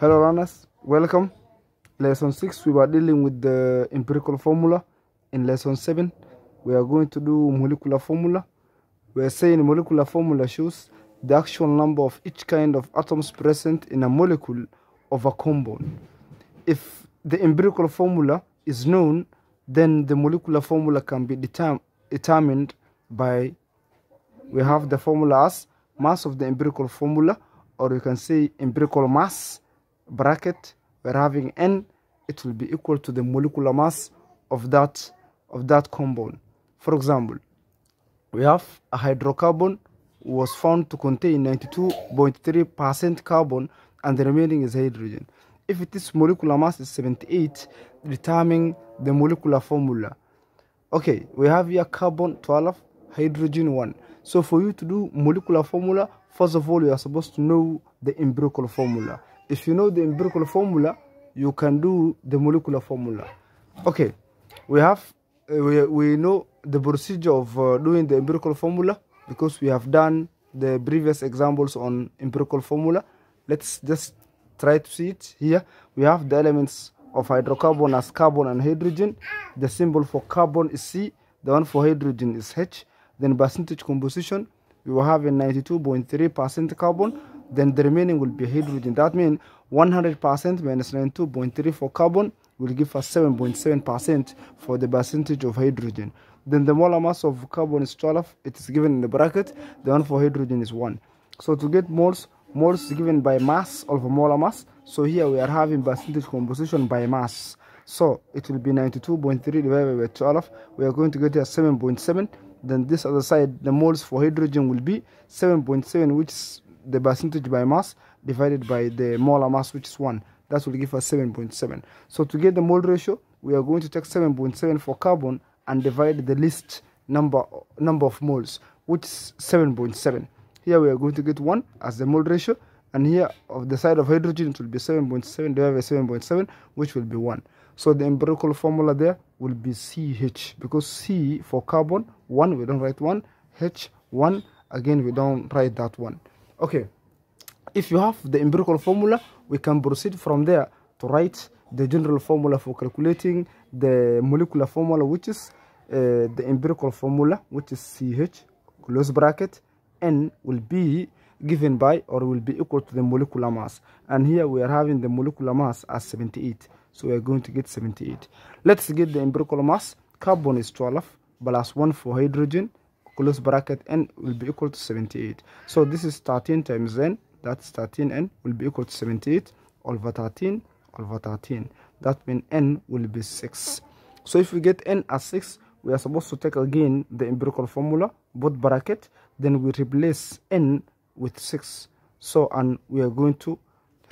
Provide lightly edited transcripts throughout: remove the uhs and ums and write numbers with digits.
Hello learners, welcome. Lesson 6 we were dealing with the empirical formula. In lesson 7 we are going to do molecular formula. We are saying molecular formula shows the actual number of each kind of atoms present in a molecule of a compound. If the empirical formula is known, then the molecular formula can be determined by, we have the formula as mass of the empirical formula, or you can say empirical mass bracket. We're having N, it will be equal to the molecular mass of that compound. For example, we have a hydrocarbon was found to contain 92.3% carbon and the remaining is hydrogen. If its molecular mass is 78, determine the molecular formula. Okay, we have here carbon 12, hydrogen 1. So for you to do molecular formula, first of all, you are supposed to know the empirical formula. If you know the empirical formula, you can do the molecular formula. Okay, we have we know the procedure of doing the empirical formula because we have done the previous examples on empirical formula. Let's just try to see it here. We have the elements of hydrocarbon as carbon and hydrogen. The symbol for carbon is C, the one for hydrogen is H. Then percentage composition, we will have a 92.3% carbon, then the remaining will be hydrogen. That means 100% minus 92.3 for carbon will give us 7.7% for the percentage of hydrogen. Then the molar mass of carbon is 12, it is given in the bracket, the one for hydrogen is 1. So to get moles is given by mass of molar mass. So here we are having percentage composition by mass. So it will be 92.3 divided by 12. We are going to get here 7.7. Then this other side, the moles for hydrogen will be 7.7, which is the percentage by mass, divided by the molar mass, which is 1. That will give us 7.7. So to get the mole ratio, we are going to take 7.7 for carbon and divide the least number of moles, which is 7.7. Here we are going to get 1 as the mole ratio, and here of the side of hydrogen it will be 7.7 divided by 7.7, which will be 1. So the empirical formula there will be CH, because C for carbon 1, we don't write 1, H 1, again we don't write that 1. Okay, if you have the empirical formula, we can proceed from there to write the general formula for calculating the molecular formula, which is the empirical formula, which is CH, close bracket, N will be given by or will be equal to the molecular mass. And here we are having the molecular mass as 78. So we are going to get 78. Let's get the empirical mass. Carbon is 12 plus 1 for hydrogen, close bracket, N will be equal to 78. So this is 13 times N, that's 13N will be equal to 78 over 13 over 13. That means N will be 6. So if we get N as 6, we are supposed to take again the empirical formula, both bracket, then we replace N with 6. So, and we are going to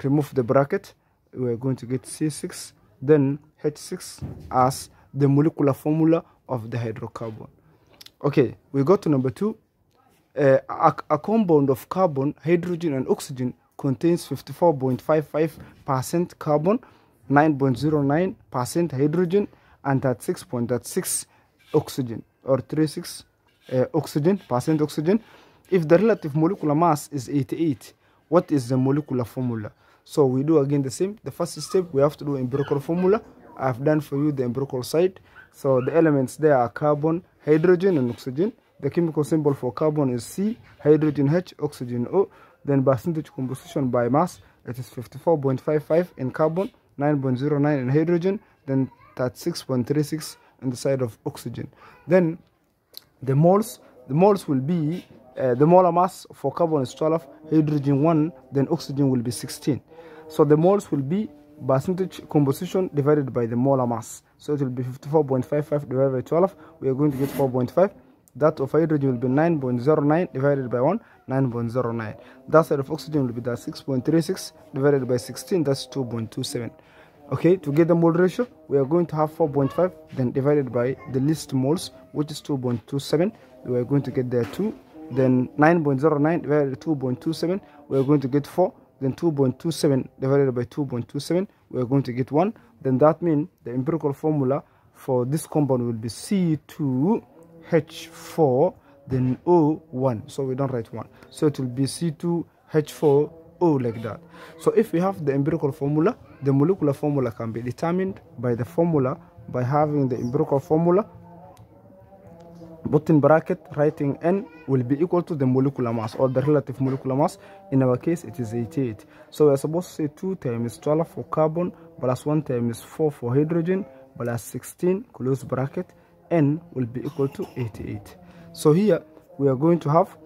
remove the bracket, we are going to get C6, then H6 as the molecular formula of the hydrocarbon. Okay, we go to number 2. A compound of carbon, hydrogen and oxygen contains 54.55% carbon, 9.09% hydrogen, and 36.36 oxygen, or 36 percent oxygen. If the relative molecular mass is 88, what is the molecular formula? So we do again the same. The first step, we have to do empirical formula. I've done for you the empirical side. So the elements there are carbon, hydrogen, and oxygen. The chemical symbol for carbon is C, hydrogen H, oxygen O. Then percentage composition by mass, it is 54.55 in carbon, 9.09 in hydrogen, then 36.36 on the side of oxygen. Then the moles will be the molar mass for carbon is 12, hydrogen 1, then oxygen will be 16. So the moles will be percentage composition divided by the molar mass. So it will be 54.55 divided by 12. We are going to get 4.5. That of hydrogen will be 9.09 divided by 1, 9.09. That side of oxygen will be that 6.36 divided by 16, that's 2.27. Okay, to get the mole ratio, we are going to have 4.5, then divided by the least moles, which is 2.27. We are going to get there 2. Then 9.09 divided by 2.27, we are going to get 4. Then 2.27 divided by 2.27, we are going to get 1. Then that means the empirical formula for this compound will be C2H4, then O1. So we don't write 1. So it will be C2H4 O like that. So if we have the empirical formula, the molecular formula can be determined by the formula, by having the empirical formula, put in bracket, writing N will be equal to the molecular mass or the relative molecular mass. In our case, it is 88. So we are supposed to say 2 times 12 for carbon plus 1 times 4 for hydrogen plus 16, close bracket, N will be equal to 88. So here we are going to have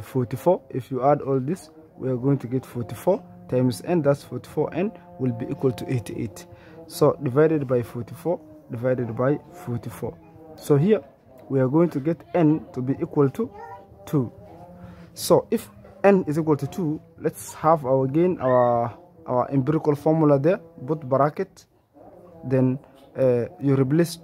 44. If you add all this, we are going to get 44 times N, that's 44N will be equal to 88. So divided by 44, divided by 44. So here we are going to get N to be equal to 2. So if N is equal to 2, let's have our empirical formula there, put bracket, then you replace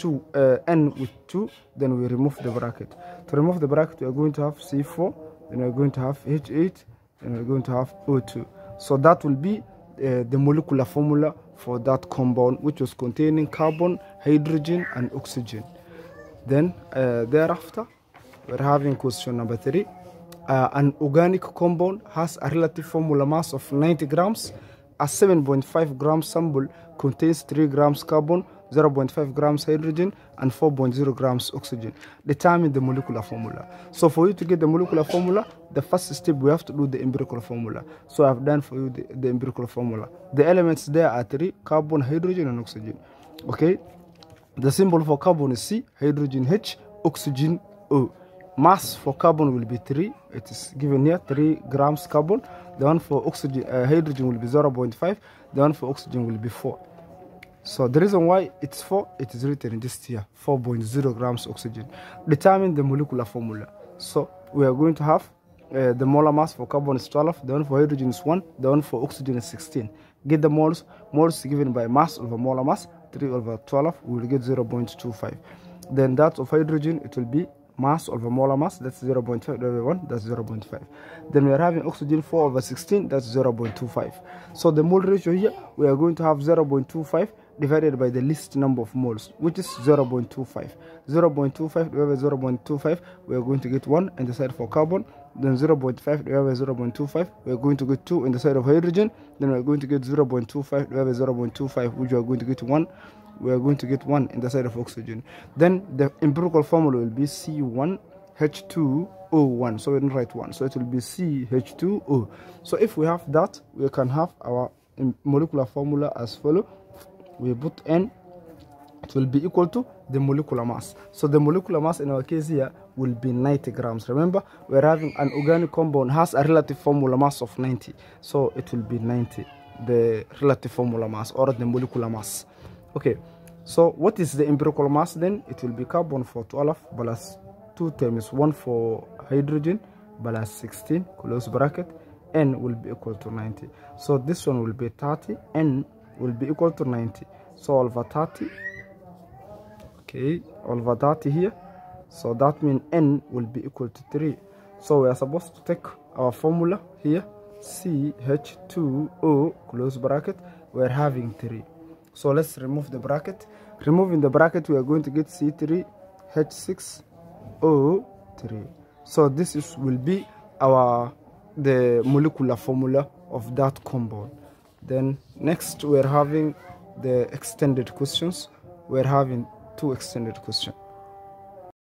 N with 2, then we remove the bracket. To remove the bracket, we are going to have C4, then we are going to have H8, then we are going to have O2. So that will be the molecular formula for that compound, which was containing carbon, hydrogen, and oxygen. Then thereafter, we're having question number 3. An organic compound has a relative formula mass of 90 grams. A 7.5 gram sample contains 3 grams carbon, 0.5 grams hydrogen, and 4.0 grams oxygen. Determine the molecular formula. So for you to get the molecular formula, the first step we have to do the empirical formula. So I've done for you the empirical formula. The elements there are 3, carbon, hydrogen, and oxygen. Okay. The symbol for carbon is C, hydrogen H, oxygen O. Mass for carbon will be 3. It is given here, 3 grams carbon. The one for oxygen, hydrogen will be 0.5. The one for oxygen will be 4. So the reason why it's 4, it is written just here, 4.0 grams oxygen. Determine the molecular formula. So we are going to have the molar mass for carbon is 12, the one for hydrogen is 1, the one for oxygen is 16. Get the moles. Moles given by mass over molar mass, 3 over 12, we will get 0.25. Then that of hydrogen, it will be mass over molar mass, that's 0.5 over 1, that's 0.5. Then we are having oxygen 4 over 16, that's 0.25. So the mole ratio here, we are going to have 0.25 divided by the least number of moles, which is 0.25. 0.25 divided by 0.25, we are going to get 1 in the side for carbon. Then 0.5 divided by 0.25, we are going to get 2 in the side of hydrogen. Then we are going to get 0.25 divided by 0.25, which we are going to get 1. We are going to get 1 in the side of oxygen. Then the empirical formula will be C1H2O1. So we don't write 1. So it will be CH2O. So if we have that, we can have our molecular formula as follows. We put N, it will be equal to the molecular mass. So the molecular mass in our case here will be 90 grams. Remember, we're having an organic compound has a relative formula mass of 90. So it will be 90, the relative formula mass or the molecular mass. Okay, so what is the empirical mass then? It will be carbon for 12 plus 2 times 1 for hydrogen plus 16, close bracket. N will be equal to 90. So this one will be 30, N will be equal to 90. So over 30, okay, over 30 here. So that means N will be equal to 3. So we are supposed to take our formula here, CH2O, close bracket. We are having 3. So let's remove the bracket. Removing the bracket, we are going to get C3H6O3. So this will be the molecular formula of that compound. Then next we are having the extended questions. We are having 2 extended questions.